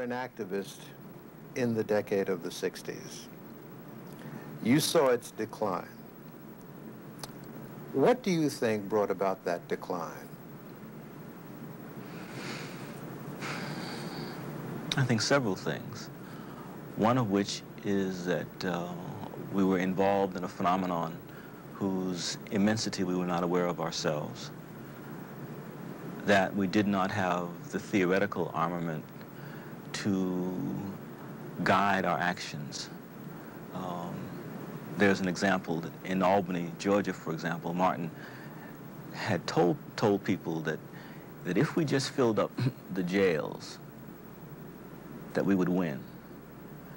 were an activist in the decade of the 60s. You saw its decline. What do you think brought about that decline? I think several things. One of which is that we were involved in a phenomenon whose immensity we were not aware of ourselves, that we did not have the theoretical armament to guide our actions. There's an example that in Albany, Georgia, for example, Martin had told people that if we just filled up the jails, that we would win.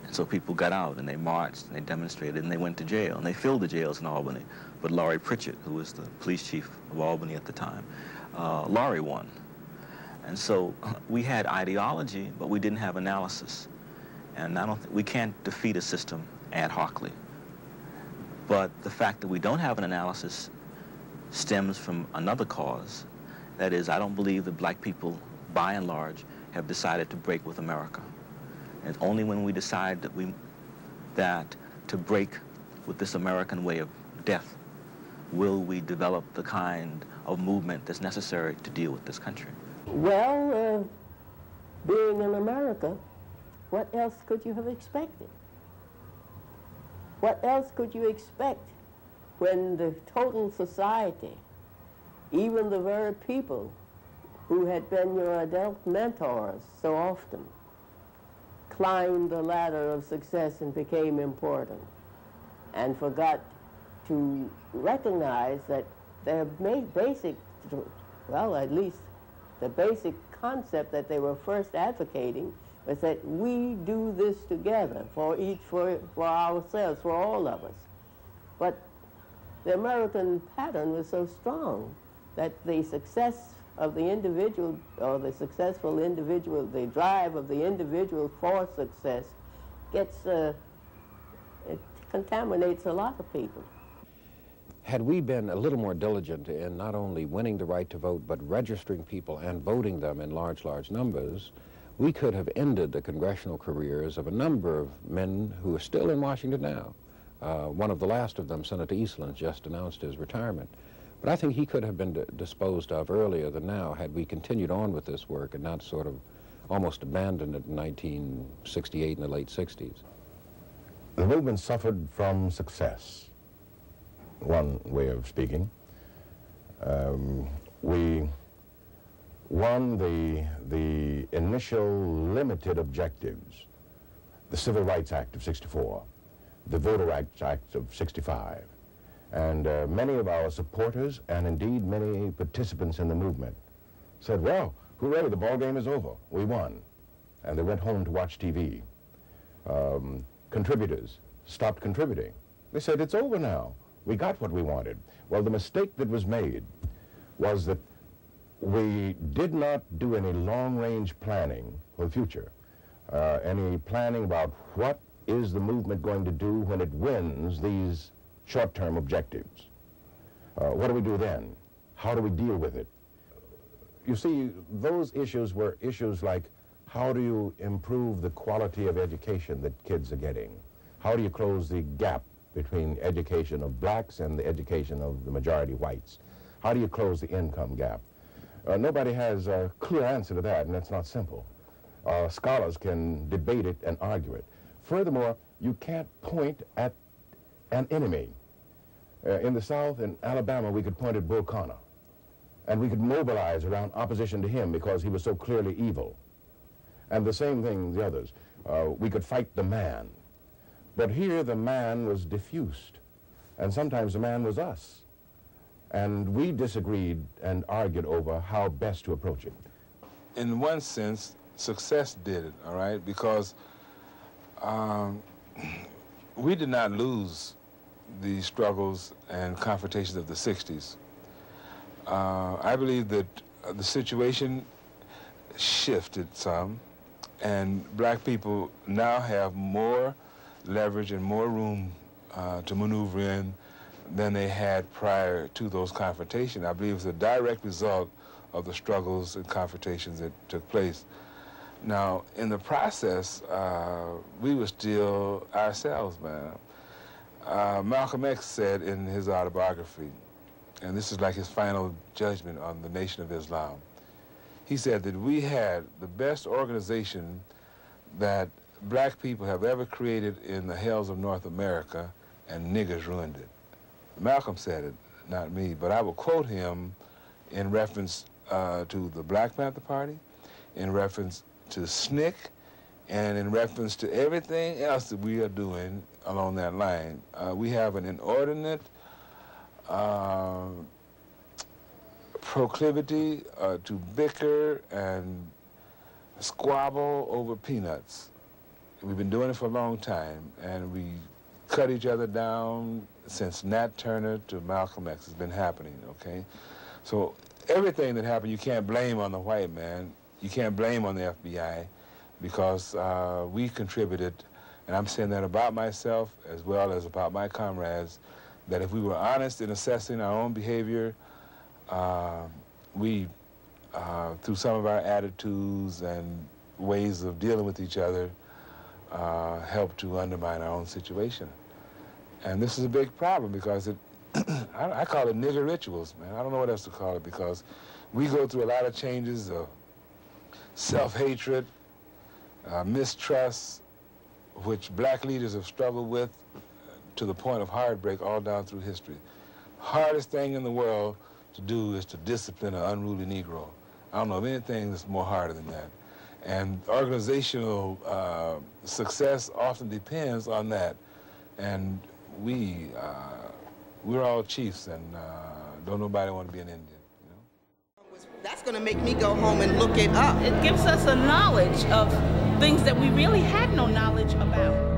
And so people got out and they marched and they demonstrated and they went to jail and they filled the jails in Albany. But Laurie Pritchett, who was the police chief of Albany at the time, Laurie won. And so we had ideology, but we didn't have analysis. And I don't think we can't defeat a system ad hocly. But the fact that we don't have an analysis stems from another cause. That is, I don't believe that black people, by and large, have decided to break with America. And it's only when we decide that to break with this American way of death will we develop the kind of movement that's necessary to deal with this country. Well, being in America, what else could you have expected? What else could you expect when the total society, even the very people who had been your adult mentors so often, climbed the ladder of success and became important and forgot to recognize that their basic, well, at least the basic concept that they were first advocating was that we do this together for ourselves, for all of us. But the American pattern was so strong that the success of the individual, or the successful individual, the drive of the individual for success gets, it contaminates a lot of people. Had we been a little more diligent in not only winning the right to vote, but registering people and voting them in large, large numbers, we could have ended the congressional careers of a number of men who are still in Washington now. One of the last of them, Senator Eastland, just announced his retirement. But I think he could have been disposed of earlier than now had we continued on with this work and not sort of almost abandoned it in 1968 in the late 60s. The movement suffered from success, one way of speaking. We won the initial limited objectives, the Civil Rights Act of '64, the Voter Rights Act of '65, and many of our supporters, and indeed many participants in the movement, said, well, hooray, the ball game is over, we won. And they went home to watch TV. Contributors stopped contributing. They said, it's over now, we got what we wanted. Well, the mistake that was made was that we did not do any long-range planning for the future, any planning about what is the movement going to do when it wins these short-term objectives. What do we do then? How do we deal with it? You see, those issues were issues like, how do you improve the quality of education that kids are getting? How do you close the gap between education of blacks and the education of the majority whites? How do you close the income gap? Nobody has a clear answer to that, and it's not simple. Scholars can debate it and argue it. Furthermore, you can't point at an enemy. In the South, in Alabama, we could point at Bull Connor, and we could mobilize around opposition to him because he was so clearly evil. And the same thing the others. We could fight the man. But here the man was diffused, and sometimes the man was us. And we disagreed and argued over how best to approach it. In one sense, success did it, all right, because we did not lose the struggles and confrontations of the 60s. I believe that the situation shifted some, and black people now have more leverage and more room to maneuver in than they had prior to those confrontations. I believe it's a direct result of the struggles and confrontations that took place. Now, in the process, we were still ourselves, man. Malcolm X said in his autobiography, and this is like his final judgment on the Nation of Islam, he said that we had the best organization that black people have ever created in the hells of North America, and niggers ruined it. Malcolm said it, not me, but I will quote him in reference to the Black Panther Party, in reference to SNCC, and in reference to everything else that we are doing along that line. We have an inordinate proclivity to bicker and squabble over peanuts. We've been doing it for a long time, and we cut each other down since Nat Turner to Malcolm X. It's been happening, okay? So everything that happened, you can't blame on the white man. You can't blame on the FBI, because we contributed, and I'm saying that about myself as well as about my comrades, that if we were honest in assessing our own behavior, we, through some of our attitudes and ways of dealing with each other, helped to undermine our own situation. And this is a big problem, because it, I call it nigger rituals, man. I don't know what else to call it, because we go through a lot of changes of self-hatred, mistrust, which black leaders have struggled with to the point of heartbreak all down through history. Hardest thing in the world to do is to discipline an unruly Negro. I don't know of anything that's more harder than that. And organizational success often depends on that. And we're all chiefs, and don't nobody want to be an Indian. That's going to make me go home and look it up. It gives us a knowledge of things that we really had no knowledge about.